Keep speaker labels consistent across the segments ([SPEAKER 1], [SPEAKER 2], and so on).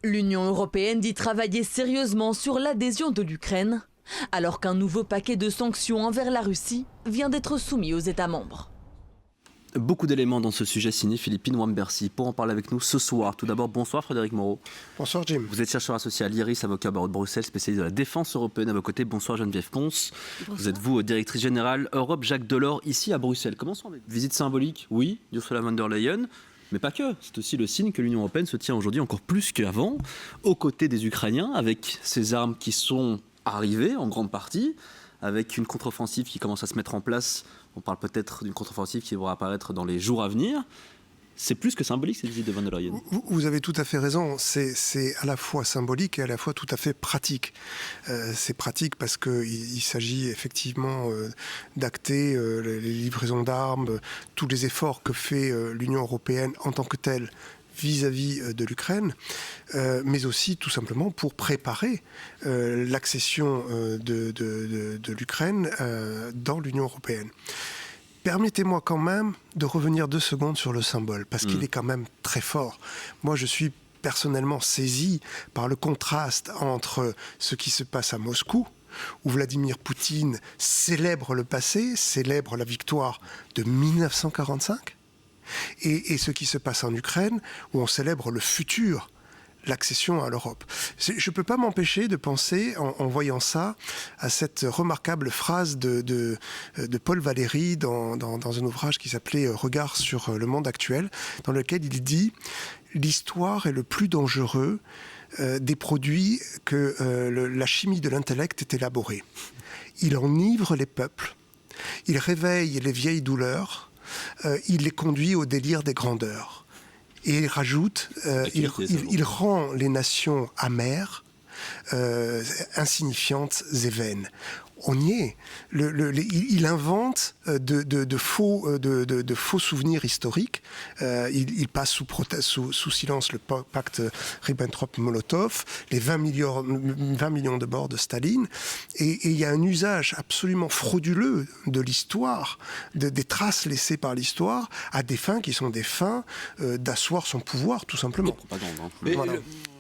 [SPEAKER 1] L'Union européenne dit travailler sérieusement sur l'adhésion de l'Ukraine, alors qu'un nouveau paquet de sanctions envers la Russie vient d'être soumis aux États membres.
[SPEAKER 2] Beaucoup d'éléments dans ce sujet signé Philippine Wambersi. Pour en parler avec nous ce soir, tout d'abord, bonsoir Frédéric Moreau.
[SPEAKER 3] Bonsoir Jim.
[SPEAKER 2] Vous êtes chercheur associé à l'IRIS, avocat au barreau de Bruxelles, spécialiste de la défense européenne à vos côtés. Bonsoir Geneviève Ponce. Bonsoir. Vous êtes directrice générale Europe Jacques Delors, ici à Bruxelles. Commençons avec visite symbolique, oui, d'Ursula von der Leyen. Mais pas que, c'est aussi le signe que l'Union européenne se tient aujourd'hui encore plus qu'avant, aux côtés des Ukrainiens, avec ces armes qui sont arrivées en grande partie, avec une contre-offensive qui commence à se mettre en place. On parle peut-être d'une contre-offensive qui va apparaître dans les jours à venir. C'est plus que symbolique, cette visite de von der Leyen.
[SPEAKER 3] Vous avez tout à fait raison. C'est à la fois symbolique et à la fois tout à fait pratique. C'est pratique parce qu'il s'agit effectivement d'acter les livraisons d'armes, tous les efforts que fait l'Union européenne en tant que telle vis-à-vis de l'Ukraine, mais aussi tout simplement pour préparer l'accession de l'Ukraine dans l'Union européenne. Permettez-moi quand même de revenir 2 secondes sur le symbole, parce qu'il est quand même très fort. Moi, je suis personnellement saisi par le contraste entre ce qui se passe à Moscou, où Vladimir Poutine célèbre le passé, célèbre la victoire de 1945, et ce qui se passe en Ukraine, où on célèbre le futur, l'accession à l'Europe. Je ne peux pas m'empêcher de penser, en voyant ça, à cette remarquable phrase de Paul Valéry dans un ouvrage qui s'appelait « Regard sur le monde actuel », dans lequel il dit « L'histoire est le plus dangereux des produits que la chimie de l'intellect est élaborée. Il enivre les peuples, il réveille les vieilles douleurs, il les conduit au délire des grandeurs. » Et il rajoute, il rend les nations amères, insignifiantes et vaines. On y est. Il invente de faux souvenirs historiques. Il passe sous silence le pacte Ribbentrop-Molotov, les 20 millions de morts de Staline. Et il y a un usage absolument frauduleux de l'histoire, des traces laissées par l'histoire, à des fins qui sont des fins d'asseoir son pouvoir, tout simplement.
[SPEAKER 4] Voilà.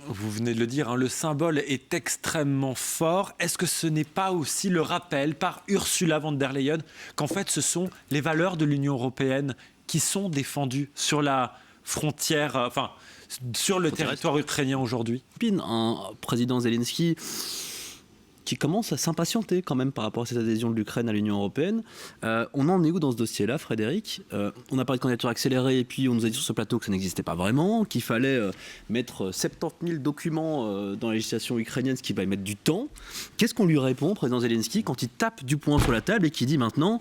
[SPEAKER 4] Vous venez de le dire, le symbole est extrêmement fort. Est-ce que ce n'est pas aussi le rappel par Ursula von der Leyen qu'en fait ce sont les valeurs de l'Union européenne qui sont défendues sur la frontière, sur le territoire ukrainien aujourd'hui?
[SPEAKER 2] Un président Zelensky qui commence à s'impatienter quand même par rapport à cette adhésion de l'Ukraine à l'Union européenne. On en est où dans ce dossier-là, Frédéric? On a parlé de candidature accélérée et puis on nous a dit sur ce plateau que ça n'existait pas vraiment, qu'il fallait mettre 70 000 documents dans la législation ukrainienne, ce qui va y mettre du temps. Qu'est-ce qu'on lui répond, président Zelensky, quand il tape du poing sur la table et qui dit maintenant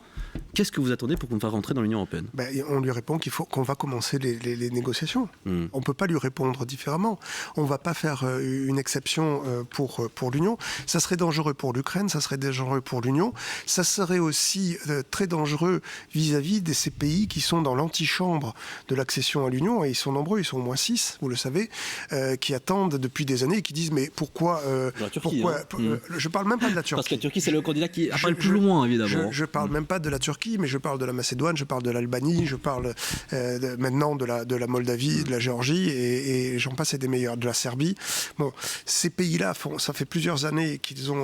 [SPEAKER 2] qu'est-ce que vous attendez pour qu'on fasse rentrer dans l'Union européenne?
[SPEAKER 3] On lui répond qu'on va commencer les négociations. On ne peut pas lui répondre différemment. On ne va pas faire une exception pour l'Union. Ça serait dangereux pour l'Ukraine, ça serait dangereux pour l'Union. Ça serait aussi très dangereux vis-à-vis de ces pays qui sont dans l'antichambre de l'accession à l'Union. Et ils sont nombreux, ils sont au moins 6, vous le savez, qui attendent depuis des années et qui disent mais pourquoi... je ne parle même pas de la Turquie.
[SPEAKER 2] Parce que la Turquie, c'est le candidat qui appelle le plus loin, évidemment.
[SPEAKER 3] Je ne parle même pas de la Turquie, mais je parle de la Macédoine, je parle de l'Albanie, je parle maintenant de la Moldavie, de la Géorgie, et j'en passe et des meilleurs, de la Serbie. Bon, ces pays-là, ça fait plusieurs années qu'ils ont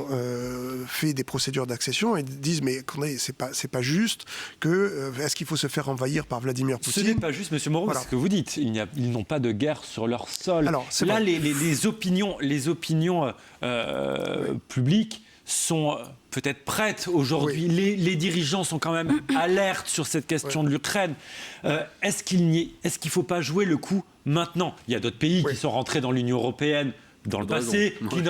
[SPEAKER 3] fait des procédures d'accession et disent mais attendez, c'est pas juste que est-ce qu'il faut se faire envahir par Vladimir Poutine?
[SPEAKER 4] Ce n'est pas juste, Monsieur Moreau, voilà. Ce que vous dites. Ils n'ont pas de guerre sur leur sol.
[SPEAKER 3] Alors,
[SPEAKER 4] là, les opinions publiques sont peut-être prêtes aujourd'hui. Oui. Les dirigeants sont quand même alertes sur cette question de l'Ukraine. Est-ce qu'il ne faut pas jouer le coup maintenant? Il y a d'autres pays qui sont rentrés dans l'Union européenne dans le passé, qui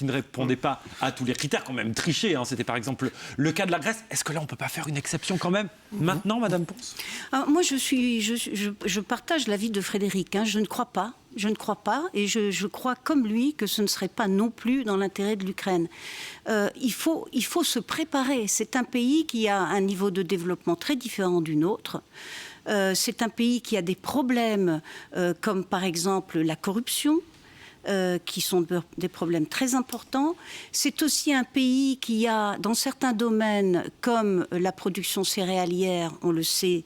[SPEAKER 4] ne répondaient pas à tous les critères, quand même triché. C'était par exemple le cas de la Grèce. Est-ce que là, on ne peut pas faire une exception quand même, maintenant, Madame Ponce?
[SPEAKER 5] Moi, je partage l'avis de Frédéric. Je ne crois pas. Et je crois comme lui que ce ne serait pas non plus dans l'intérêt de l'Ukraine. Il faut se préparer. C'est un pays qui a un niveau de développement très différent du nôtre. C'est un pays qui a des problèmes comme par exemple la corruption, qui sont des problèmes très importants. C'est aussi un pays qui a, dans certains domaines, comme la production céréalière, on le sait,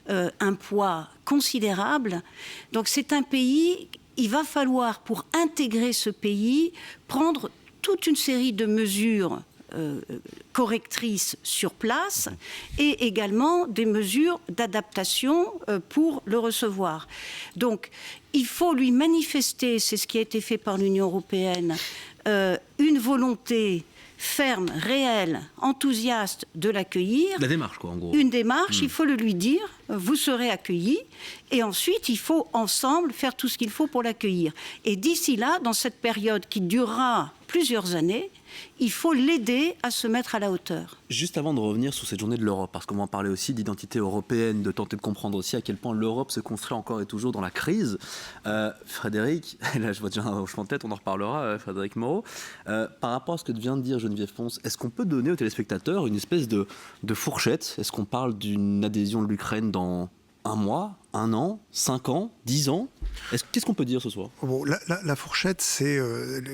[SPEAKER 5] un poids considérable. Donc c'est un pays, il va falloir, pour intégrer ce pays, prendre toute une série de mesures correctrices sur place et également des mesures d'adaptation pour le recevoir. Donc, il faut lui manifester, c'est ce qui a été fait par l'Union européenne, une volonté ferme, réelle, enthousiaste de l'accueillir.
[SPEAKER 2] La démarche, quoi, en gros.
[SPEAKER 5] Une démarche, il faut le lui dire, vous serez accueilli, et ensuite, il faut ensemble faire tout ce qu'il faut pour l'accueillir. Et d'ici là, dans cette période qui durera plusieurs années, il faut l'aider à se mettre à la hauteur.
[SPEAKER 2] Juste avant de revenir sur cette journée de l'Europe, parce qu'on va en parler aussi d'identité européenne, de tenter de comprendre aussi à quel point l'Europe se construit encore et toujours dans la crise. Frédéric, là je vois déjà un hochement de tête, on en reparlera, Frédéric Moreau. Par rapport à ce que vient de dire Geneviève Pons, est-ce qu'on peut donner aux téléspectateurs une espèce de fourchette ? Est-ce qu'on parle d'une adhésion de l'Ukraine dans 1 mois, 1 an, 5 ans, 10 ans ? Qu'est-ce qu'on peut dire ce soir ?
[SPEAKER 3] Bon, la fourchette, c'est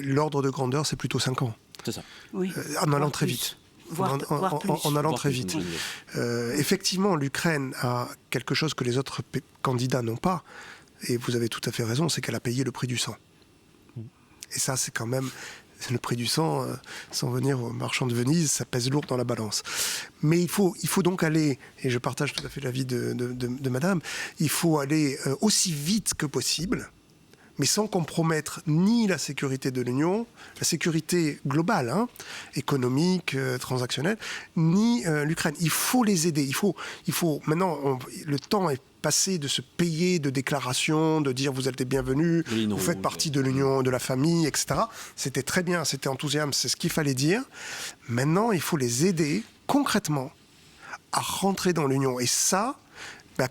[SPEAKER 3] l'ordre de grandeur, c'est plutôt 5 ans.
[SPEAKER 2] C'est ça.
[SPEAKER 5] Oui.
[SPEAKER 3] En allant très vite. En allant très vite. Effectivement, l'Ukraine a quelque chose que les autres candidats n'ont pas. Et vous avez tout à fait raison, c'est qu'elle a payé le prix du sang. Et ça, c'est quand même... Le prix du sang, sans venir au marchand de Venise, ça pèse lourd dans la balance. Mais il faut donc aller, et je partage tout à fait l'avis de madame, il faut aller aussi vite que possible, mais sans compromettre ni la sécurité de l'Union, la sécurité globale, économique, transactionnelle, ni l'Ukraine. Il faut les aider. Il faut maintenant, le temps est passé de se payer de déclarations, de dire vous êtes les bienvenus, vous faites partie de l'Union, de la famille, etc. C'était très bien, c'était enthousiasme, c'est ce qu'il fallait dire. Maintenant, il faut les aider concrètement à rentrer dans l'Union. Et ça,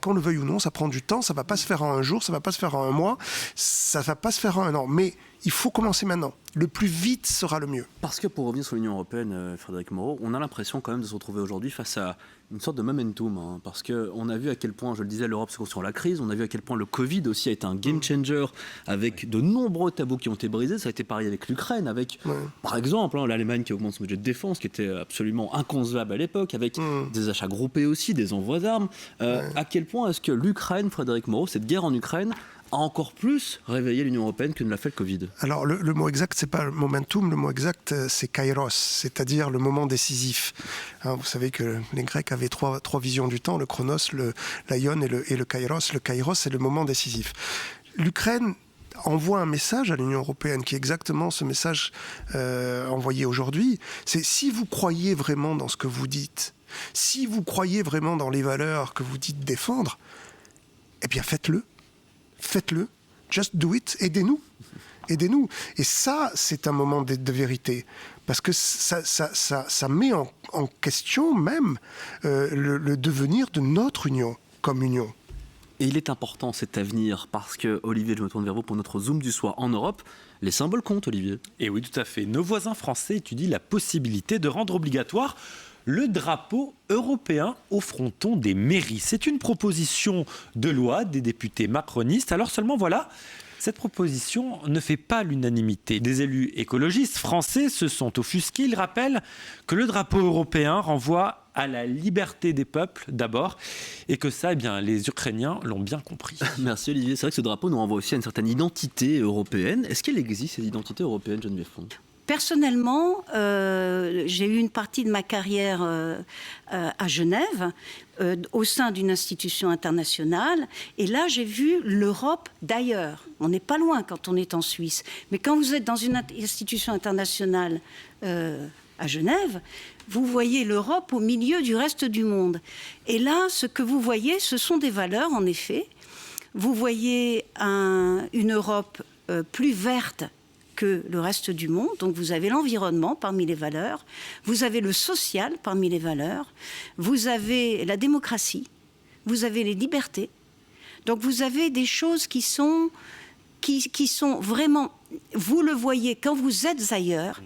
[SPEAKER 3] qu'on le veuille ou non, ça prend du temps, ça ne va pas se faire en 1 jour, ça ne va pas se faire en 1 mois, ça ne va pas se faire en 1 an. Mais il faut commencer maintenant. Le plus vite sera le mieux.
[SPEAKER 2] Parce que pour revenir sur l'Union européenne, Frédéric Moreau, on a l'impression quand même de se retrouver aujourd'hui face à une sorte de momentum. Parce qu'on a vu à quel point, je le disais, l'Europe se construit sur la crise. On a vu à quel point le Covid aussi a été un game changer avec de nombreux tabous qui ont été brisés. Ça a été pareil avec l'Ukraine, avec, par exemple, l'Allemagne qui augmente son budget de défense, qui était absolument inconcevable à l'époque, avec des achats groupés aussi, des envois d'armes. À quel point est-ce que l'Ukraine, Frédéric Moreau, cette guerre en Ukraine, a encore plus réveillé l'Union européenne que ne l'a fait le Covid?
[SPEAKER 3] Alors le mot exact, c'est pas le momentum, le mot exact c'est kairos, c'est-à-dire le moment décisif. Vous savez que les Grecs avaient trois visions du temps, le chronos, l'aion et le kairos. Le kairos, c'est le moment décisif. L'Ukraine envoie un message à l'Union européenne qui est exactement ce message envoyé aujourd'hui. C'est si vous croyez vraiment dans ce que vous dites, si vous croyez vraiment dans les valeurs que vous dites défendre, eh bien faites-le. Faites-le, just do it, aidez-nous. Aidez-nous. Et ça, c'est un moment de vérité. Parce que ça met en question même le devenir de notre union comme union.
[SPEAKER 2] Et il est important cet avenir parce que, Olivier, je me tourne vers vous pour notre Zoom du soir en Europe. Les symboles comptent, Olivier.
[SPEAKER 4] Et oui, tout à fait. Nos voisins français étudient la possibilité de rendre obligatoire le drapeau européen au fronton des mairies. C'est une proposition de loi des députés macronistes. Alors seulement voilà, cette proposition ne fait pas l'unanimité. Des élus écologistes français se sont offusqués. Ils rappellent que le drapeau européen renvoie à la liberté des peuples d'abord et que ça, les Ukrainiens l'ont bien compris.
[SPEAKER 2] Merci Olivier. C'est vrai que ce drapeau nous renvoie aussi à une certaine identité européenne. Est-ce qu'il existe cette identité européenne, Geneviève Pons ?
[SPEAKER 5] Personnellement, j'ai eu une partie de ma carrière à Genève, au sein d'une institution internationale. Et là, j'ai vu l'Europe d'ailleurs. On n'est pas loin quand on est en Suisse. Mais quand vous êtes dans une institution internationale à Genève, vous voyez l'Europe au milieu du reste du monde. Et là, ce que vous voyez, ce sont des valeurs, en effet. Vous voyez une Europe plus verte que le reste du monde. Donc vous avez l'environnement parmi les valeurs, vous avez le social parmi les valeurs, vous avez la démocratie, vous avez les libertés. Donc vous avez des choses qui sont vraiment, vous le voyez quand vous êtes ailleurs,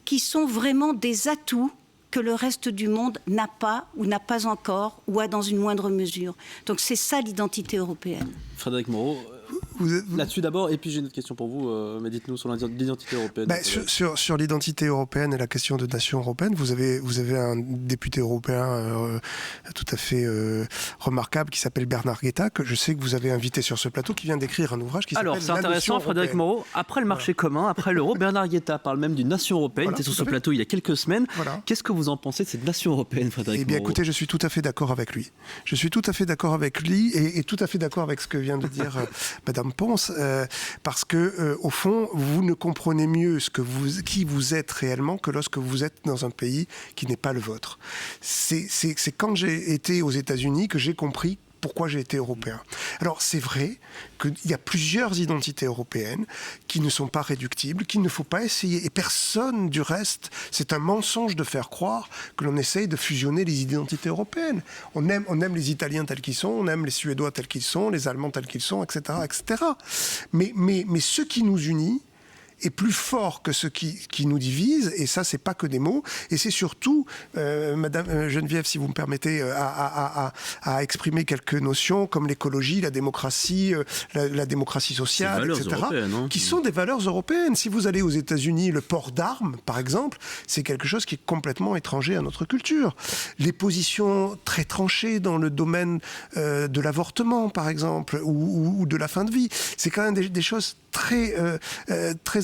[SPEAKER 5] qui sont vraiment des atouts que le reste du monde n'a pas ou n'a pas encore ou a dans une moindre mesure. Donc c'est ça l'identité européenne.
[SPEAKER 2] Frédéric Moreau, Là-dessus d'abord, et puis j'ai une autre question pour vous, mais dites-nous sur l'identité européenne.
[SPEAKER 3] Sur l'identité européenne et la question de nation européenne, vous avez un député européen tout à fait remarquable qui s'appelle Bernard Guetta, que je sais que vous avez invité sur ce plateau, qui vient d'écrire un ouvrage qui s'appelle
[SPEAKER 2] Alors, c'est
[SPEAKER 3] La
[SPEAKER 2] intéressant,
[SPEAKER 3] Nation
[SPEAKER 2] Frédéric
[SPEAKER 3] européenne.
[SPEAKER 2] Moreau. Après le marché commun, après l'euro, Bernard Guetta parle même d'une nation européenne.
[SPEAKER 3] Voilà,
[SPEAKER 2] il était sur
[SPEAKER 3] tout à
[SPEAKER 2] ce
[SPEAKER 3] fait.
[SPEAKER 2] plateau il y a quelques semaines.
[SPEAKER 3] Voilà.
[SPEAKER 2] Qu'est-ce que vous en pensez de cette nation européenne, Frédéric
[SPEAKER 3] Eh bien,
[SPEAKER 2] Moreau?
[SPEAKER 3] écoutez, je suis tout à fait d'accord avec lui. Je suis tout à fait d'accord avec lui et tout à fait d'accord avec ce que vient de dire Madame Ponce, parce que au fond, vous ne comprenez mieux qui vous êtes réellement que lorsque vous êtes dans un pays qui n'est pas le vôtre. C'est quand j'ai été aux États-Unis que j'ai compris pourquoi j'ai été européen. Alors c'est vrai qu'il y a plusieurs identités européennes qui ne sont pas réductibles, qu'il ne faut pas essayer. Et personne du reste, c'est un mensonge de faire croire que l'on essaye de fusionner les identités européennes. On aime les Italiens tels qu'ils sont, on aime les Suédois tels qu'ils sont, les Allemands tels qu'ils sont, etc. etc. Mais ce qui nous unit est plus fort que ce qui nous divise, et ça, c'est pas que des mots, et c'est surtout, Madame Geneviève, si vous me permettez, à exprimer quelques notions comme l'écologie, la démocratie sociale, etc., qui sont des valeurs européennes. Si vous allez aux États-Unis, le port d'armes, par exemple, c'est quelque chose qui est complètement étranger à notre culture. Les positions très tranchées dans le domaine de l'avortement, par exemple, ou de la fin de vie, c'est quand même des choses très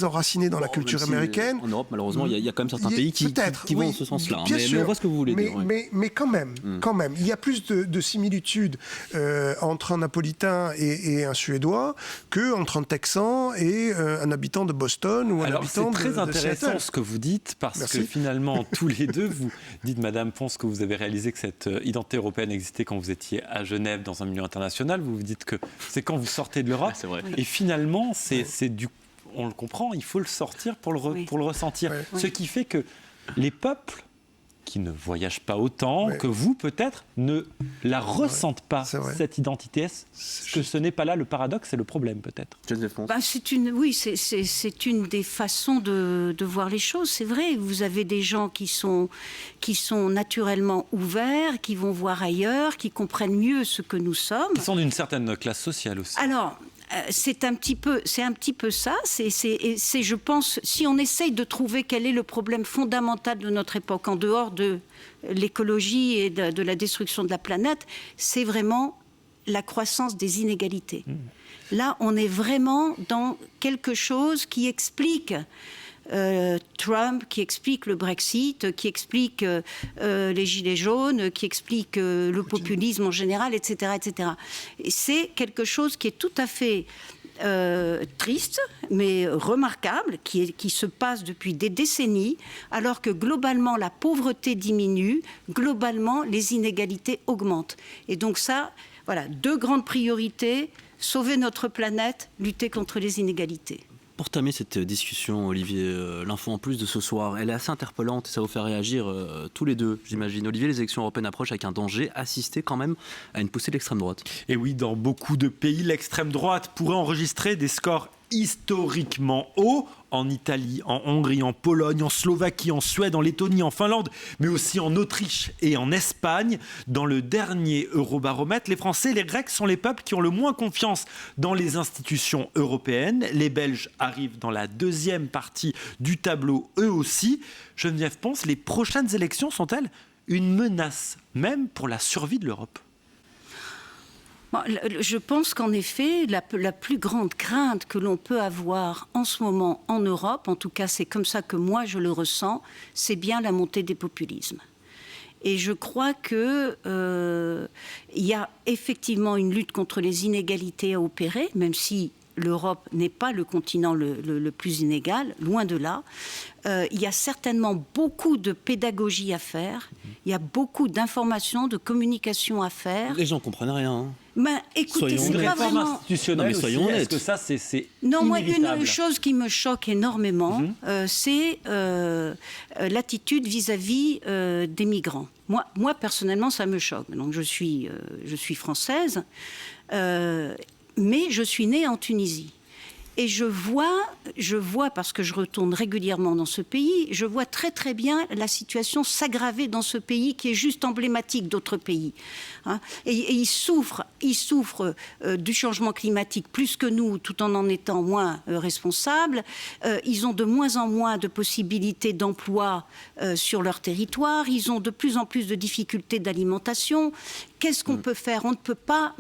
[SPEAKER 3] enracinées dans la culture américaine.
[SPEAKER 2] En Europe, malheureusement, il y a quand même certains pays qui vont en ce sens-là. Mais on voit ce que vous voulez dire.
[SPEAKER 3] Mais quand même, il y a plus de similitudes entre un Napolitain et un Suédois qu'entre un Texan et un habitant de Boston ou un habitant de
[SPEAKER 4] c'est très intéressant
[SPEAKER 3] Seattle.
[SPEAKER 4] ce que vous dites, parce
[SPEAKER 3] Merci.
[SPEAKER 4] que finalement, tous les deux, vous dites, Madame Ponce, que vous avez réalisé que cette identité européenne existait quand vous étiez à Genève dans un milieu international. Vous vous dites que c'est quand vous sortez de l'Europe.
[SPEAKER 2] C'est vrai.
[SPEAKER 4] Et finalement, on le comprend, il faut le sortir pour le ressentir.
[SPEAKER 3] Ouais.
[SPEAKER 4] Ce qui fait que les peuples qui ne voyagent pas autant que vous, peut-être, ne la ressentent pas, cette identité. Est-ce que ce n'est pas là le paradoxe, c'est le problème, peut-être?
[SPEAKER 5] C'est une des façons de voir les choses. C'est vrai, vous avez des gens qui sont naturellement ouverts, qui vont voir ailleurs, qui comprennent mieux ce que nous sommes.
[SPEAKER 4] Qui sont d'une certaine classe sociale aussi.
[SPEAKER 5] Alors, c'est un petit peu ça. C'est, je pense, si on essaye de trouver quel est le problème fondamental de notre époque, en dehors de l'écologie et de la destruction de la planète, c'est vraiment la croissance des inégalités. Là, on est vraiment dans quelque chose qui explique Trump, qui explique le Brexit, qui explique les gilets jaunes, qui explique le populisme en général, etc., etc. Et c'est quelque chose qui est tout à fait triste, mais remarquable, qui se passe depuis des décennies, alors que globalement la pauvreté diminue, globalement les inégalités augmentent. Et donc ça, voilà, deux grandes priorités: sauver notre planète, lutter contre les inégalités.
[SPEAKER 2] Pour terminer cette discussion, Olivier, l'info en plus de ce soir, elle est assez interpellante et ça vous fait réagir tous les deux, j'imagine. Olivier, les élections européennes approchent avec un danger, assister quand même à une poussée de l'extrême droite.
[SPEAKER 4] Et oui, dans beaucoup de pays, l'extrême droite pourrait enregistrer des scores historiquement hauts, en Italie, en Hongrie, en Pologne, en Slovaquie, en Suède, en Lettonie, en Finlande, mais aussi en Autriche et en Espagne. Dans le dernier Eurobaromètre, les Français et les Grecs sont les peuples qui ont le moins confiance dans les institutions européennes. Les Belges arrivent dans la deuxième partie du tableau, eux aussi. Geneviève Ponce, les prochaines élections sont-elles une menace, même pour la survie de l'Europe ?
[SPEAKER 5] Je pense qu'en effet, la plus grande crainte que l'on peut avoir en ce moment en Europe, en tout cas c'est comme ça que moi je le ressens, c'est bien la montée des populismes. Et je crois qu'il y a effectivement une lutte contre les inégalités à opérer, même si l'Europe n'est pas le continent le plus inégal, loin de là. Il y a certainement beaucoup de pédagogie à faire, il y a beaucoup d'informations, de communication à faire.
[SPEAKER 2] Les gens ne comprennent rien. Hein.
[SPEAKER 5] Écoutez,
[SPEAKER 2] soyons
[SPEAKER 5] c'est
[SPEAKER 2] honnêtes.
[SPEAKER 5] pas vraiment...
[SPEAKER 4] institutionnelle,
[SPEAKER 2] non, mais soyons
[SPEAKER 4] aussi.
[SPEAKER 2] honnêtes.
[SPEAKER 4] Est-ce que ça, c'est
[SPEAKER 5] Non, moi,
[SPEAKER 4] inévitable.
[SPEAKER 5] une chose qui me choque énormément, c'est l'attitude vis-à-vis des migrants. Moi, personnellement, ça me choque. Donc, je suis française, mais je suis née en Tunisie. Et je vois, parce que je retourne régulièrement dans ce pays, je vois très très bien la situation s'aggraver dans ce pays qui est juste emblématique d'autres pays. Hein. Et ils souffrent du changement climatique plus que nous, tout en étant moins responsables. Ils ont de moins en moins de possibilités d'emploi sur leur territoire. Ils ont de plus en plus de difficultés d'alimentation. Qu'est-ce qu'on peut faire? On ne peut pas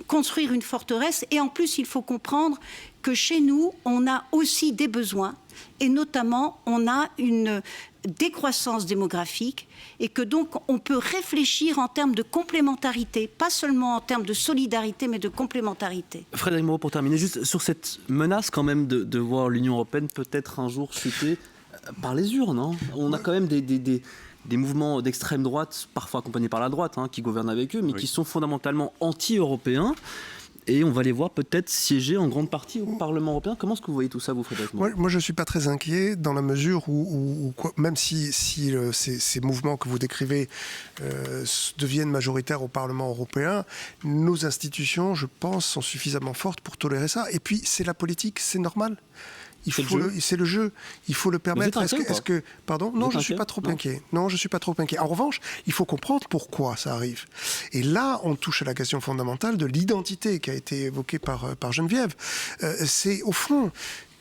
[SPEAKER 5] construire une forteresse. Et en plus, il faut comprendre que chez nous, on a aussi des besoins. Et notamment, on a une décroissance démographique et que donc on peut réfléchir en termes de complémentarité, pas seulement en termes de solidarité, mais de complémentarité.
[SPEAKER 2] Frédéric Moreau, pour terminer, juste sur cette menace quand même de voir l'Union européenne peut-être un jour chuter par les urnes. Hein. On a quand même des mouvements d'extrême droite, parfois accompagnés par la droite, qui gouvernent avec eux, mais qui sont fondamentalement anti-européens. Et on va les voir peut-être siéger en grande partie au Parlement européen. Comment est-ce que vous voyez tout ça, vous, Frédéric?
[SPEAKER 3] Moi, je ne suis pas très inquiet dans la mesure où même si ces mouvements que vous décrivez deviennent majoritaires au Parlement européen, nos institutions, je pense, sont suffisamment fortes pour tolérer ça. Et puis, c'est la politique, c'est normal. C'est le jeu. Il faut le permettre. Pardon? Non, je ne suis pas trop inquiet. Non, je suis pas trop inquiet. En revanche, il faut comprendre pourquoi ça arrive. Et là, on touche à la question fondamentale de l'identité qui a été évoquée par Geneviève. C'est au fond,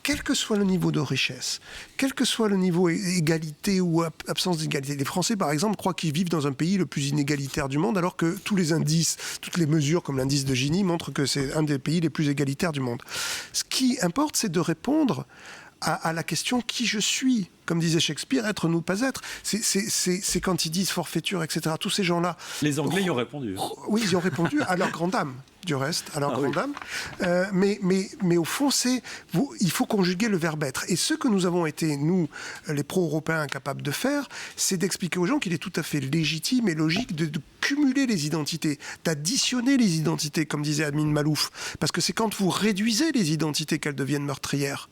[SPEAKER 3] quel que soit le niveau de richesse, quel que soit le niveau égalité ou absence d'égalité. Les Français, par exemple, croient qu'ils vivent dans un pays le plus inégalitaire du monde, alors que tous les indices, toutes les mesures, comme l'indice de Gini, montrent que c'est un des pays les plus égalitaires du monde. Ce qui importe, c'est de répondre à la question « qui je suis ?» Comme disait Shakespeare, être ou ne pas être. C'est quand ils disent forfaiture, etc. Tous ces gens-là...
[SPEAKER 4] Les Anglais y ont répondu.
[SPEAKER 3] Oui, ils y ont répondu, à leur grande dame, du reste, à leur grande dame. Mais au fond, il faut conjuguer le verbe être. Et ce que nous avons été, nous, les pro-européens, incapables de faire, c'est d'expliquer aux gens qu'il est tout à fait légitime et logique de cumuler les identités, d'additionner les identités, comme disait Amin Malouf. Parce que c'est quand vous réduisez les identités qu'elles deviennent meurtrières.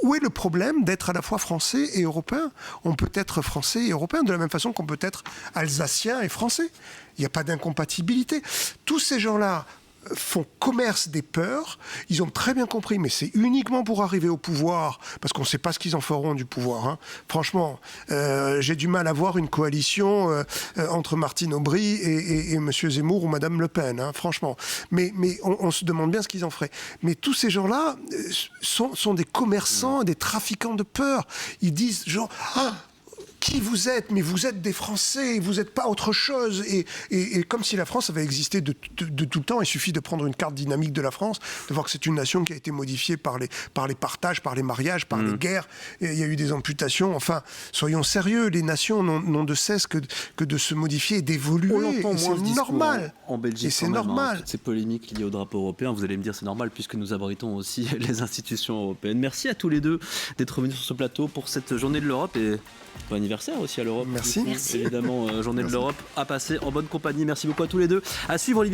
[SPEAKER 3] Où est le problème d'être à la fois français et européen? On peut être français et européen de la même façon qu'on peut être alsacien et français. Il n'y a pas d'incompatibilité. Tous ces gens-là font commerce des peurs. Ils ont très bien compris, mais c'est uniquement pour arriver au pouvoir, parce qu'on ne sait pas ce qu'ils en feront du pouvoir. Franchement, j'ai du mal à voir une coalition entre Martine Aubry et M. Zemmour ou Mme Le Pen, franchement. Mais on se demande bien ce qu'ils en feraient. Mais tous ces gens-là sont des commerçants, des trafiquants de peur. Ils disent genre... qui vous êtes? Mais vous êtes des Français, vous n'êtes pas autre chose. Et comme si la France avait existé de tout le temps, il suffit de prendre une carte dynamique de la France, de voir que c'est une nation qui a été modifiée par les partages, par les mariages, par les guerres. Et il y a eu des amputations. Enfin, soyons sérieux, les nations n'ont de cesse que de se modifier et d'évoluer.
[SPEAKER 2] On l'entend moins,
[SPEAKER 3] c'est normal.
[SPEAKER 2] En Belgique,
[SPEAKER 3] et c'est normal.
[SPEAKER 2] Ces polémiques liées au drapeau européen, vous allez me dire c'est normal puisque nous abritons aussi les institutions européennes. Merci à tous les deux d'être venus sur ce plateau pour cette journée de l'Europe et bon anniversaire aussi à l'Europe.
[SPEAKER 3] Merci.
[SPEAKER 2] Évidemment, journée de l'Europe à passer en bonne compagnie. Merci beaucoup à tous les deux. À suivre Olivier.